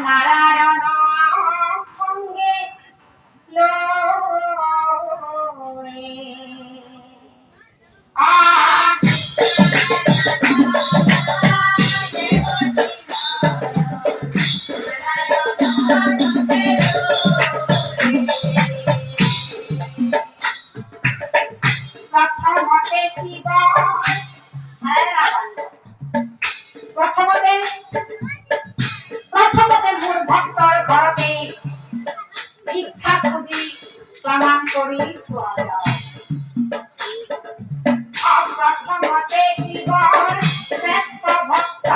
নারায়ণ সঙ্গে প্রথমতে শিব প্রথমতে মূল ভক্তর ঘরতে ভিক্ষা খুঁজি প্রমাণ করি প্রথমতে শিবর শ্রেষ্ঠ ভক্ত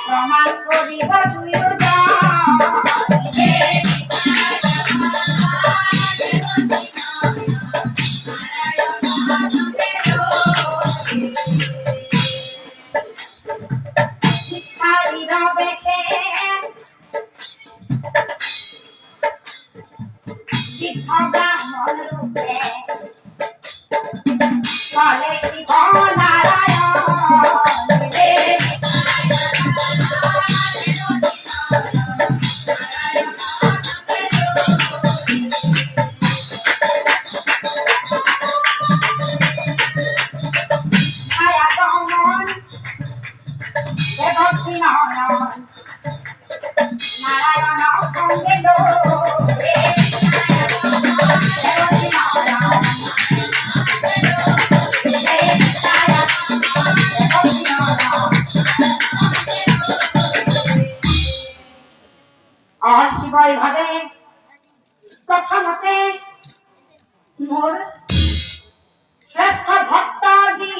প্রমাণ করিব ভাবে প্রথমতে মোর শ্রেষ্ঠ ভক্তজি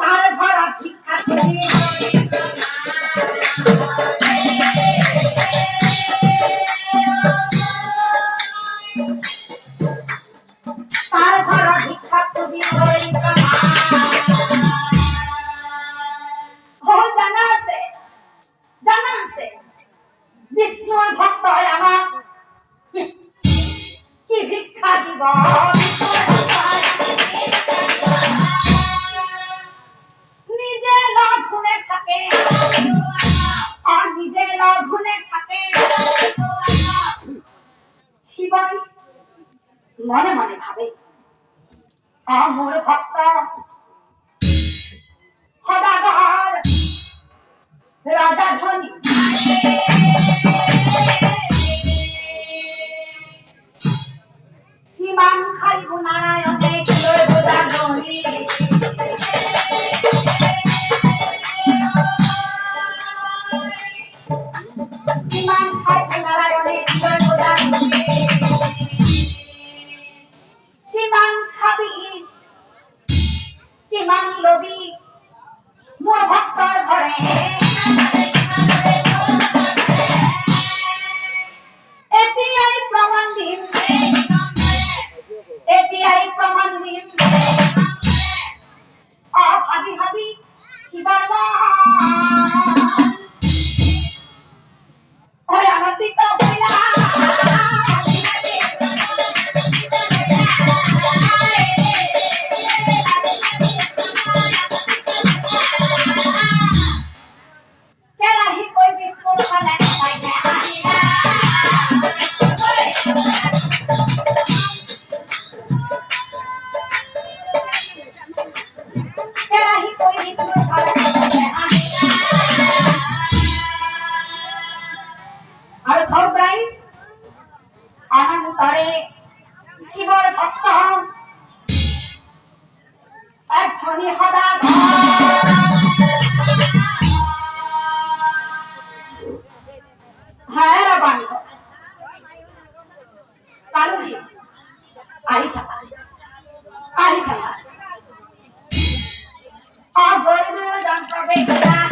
তার ঘর ভিক্ষা তার ঘর ভিক্ষা খুঁজি বিষ্ণুর ভক্ত হয় আমার কি ভিক্ষা দিব নিজে লঘুনে থাকে আর নিজে লঘুনে থাকে শিবাই মনে মনে ভাবে আমার ভক্ত সদাগর রাজা ধনী হিমাং খাইব নারায়ণে হিমাং খাইব নারায়ণে হিমাং খাবি হিমাং লবি মোর ভক্তর ঘরে এটিআই প্রমাণ দিম ভাবি ভাবি কি বলবো ওই আমার দিকটা বইলা কেরাহি কই বিস্কুট খালে সারপ্রাইজ আনন্দরে কিবর ভক্ত এক ধনী হদা হ্যাঁ বান্ধব কালুজি আই থাকা অবৈধ যন্ত্র বেদনা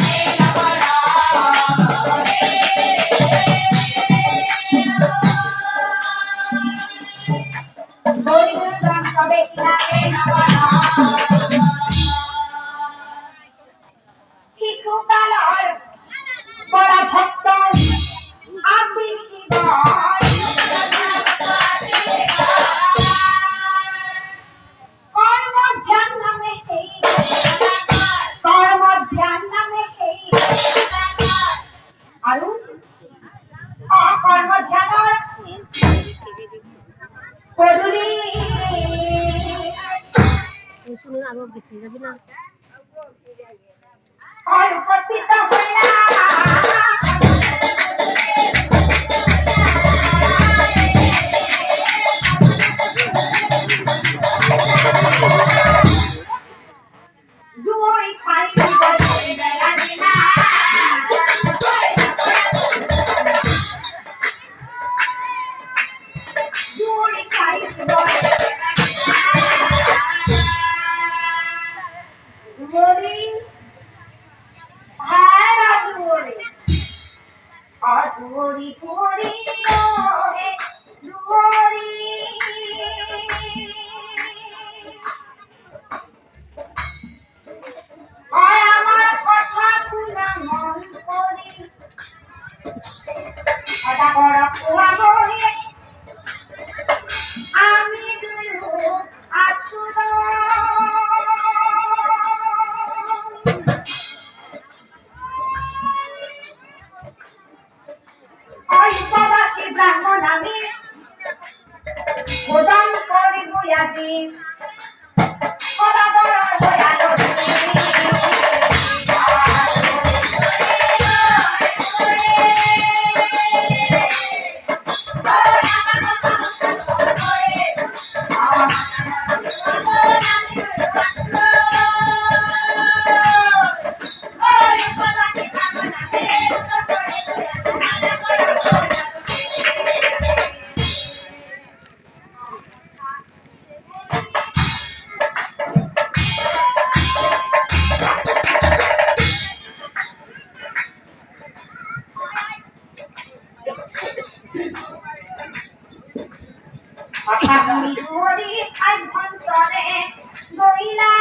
আগো গেছি যাবি না উপস্থিত হইলা দুয়ারি খাই বলে লাগিনা দুয়ারি খাই বলে দুয়ারি ভাড়া দুয়ারি দুয়ারি দুয়ারি ওহে দুয়ারি আমার কথা শুনা মন করি কথা করা পোহাবো আমি দুলু আসুদ ঐক্যবাসী ব্রাহ্মণ আমি ভোজন করিব আজি সদাগর হইয়ালো আমি দুয়ারি অভ্যন্তরে গইলা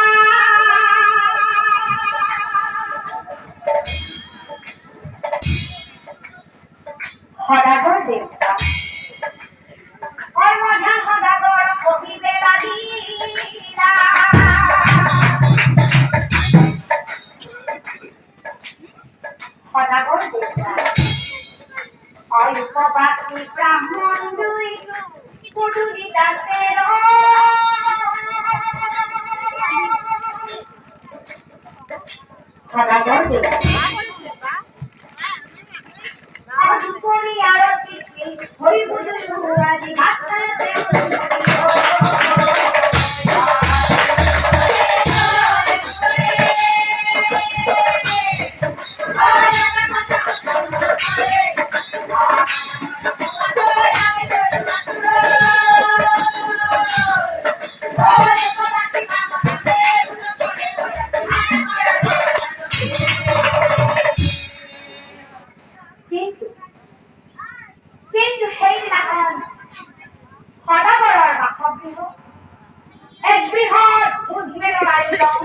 সদাগর দেবতা কর্মধান সদাগর কহিবে লাগিলা সদাগর দেবতা ঐক্যবাসী ব্রাহ্মণ দুই পুটুলি দাসের সদাগর দেবতা আজ করি আরতি হই বুঝলু আজি ভাততে কিন্তু সেইদিনাখন সদাগৰৰ বাসগৃহ এক বৃহৎ ভোজমেলৰ আয়োজন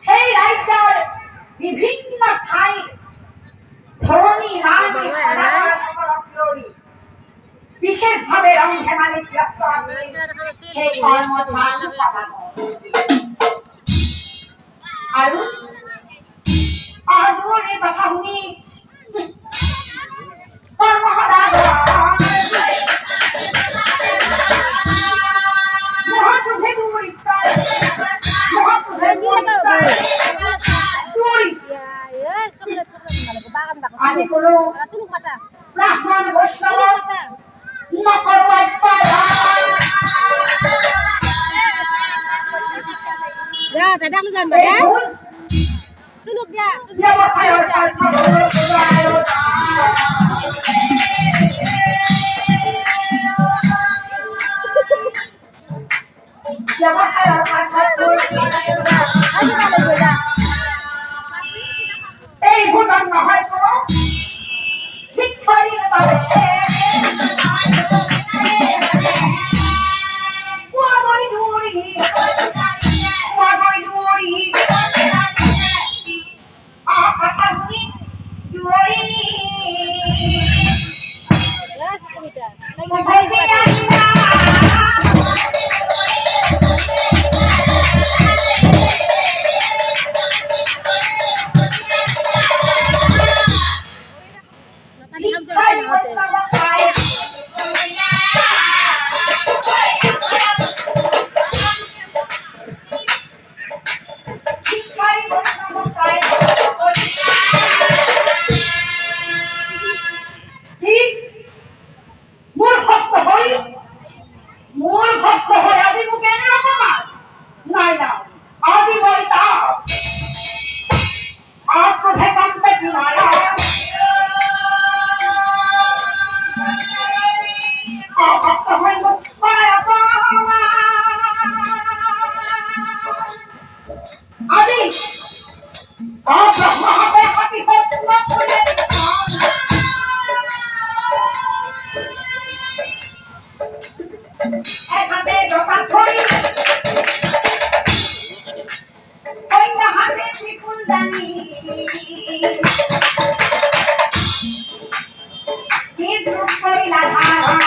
সেই ৰাজ্যৰ বিভিন্ন ঠাইৰ ধনী ৰাজী সদাগৰসকলক লৈ বিশেষভাৱে ৰং ধেমালিত ব্যস্ত আছিল সেই কৰ্মধান সদাগৰ আৰু দুৱাৰীৰ কথা শুনি মহাপ্ৰভে দুৱাৰীত চাই আমি কোনো ব্রাহ্মণ বৈষ্ণব নকৰো যা দাদা lu jangan baca sunuk ya এই ভোজন নহয় কোনো ভিক্ষাৰীৰ বাবে অব্রহ্মহতে হাতি ভস্ম ফুলে এক হাতে জটা ধরি অন্য হাতে ত্রিপুলদানি নিজ রূপ করিলা ধারণ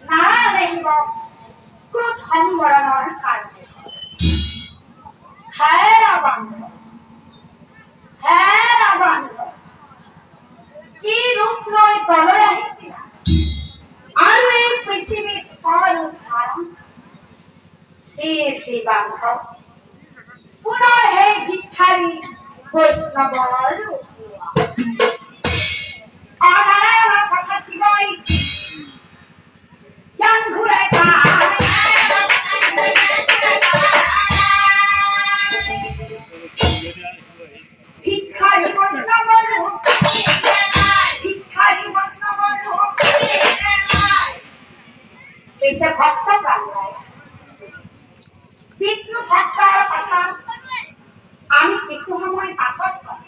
নারায়ণ ক্রোধ সম্বরণৰ কাৰ্য হে ৰাৱণ কি ৰূপ লৈ তলৈ আহিছিলা আৰু এই পৃথিৱীত স্বৰূপ ধাৰণ শ্ৰী শ্ৰী বান্ধৱ পুনৰ সেই ভিক্ষাৰী বৈষ্ণৱৰ ৰূপ নারায়ণৰ কথা শিৱই জ্ঞান ঘূৰাই পায় ভিক্ষাৰী বৈষ্ণৱৰ ৰূপ পিছে ভক্ত প্ৰাণৰায় বিষ্ণু ভক্তৰ কথা আমি কিছু সময় পাছত কম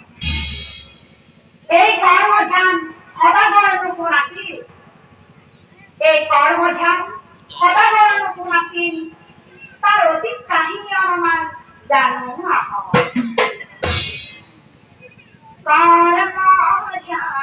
এই কৰ্মধ্যান সদাগৰৰ কোন আছিল কোন আছিল তাৰ অতীত কাহিনী অলপমান জানো আহক কৰ্মধ্যান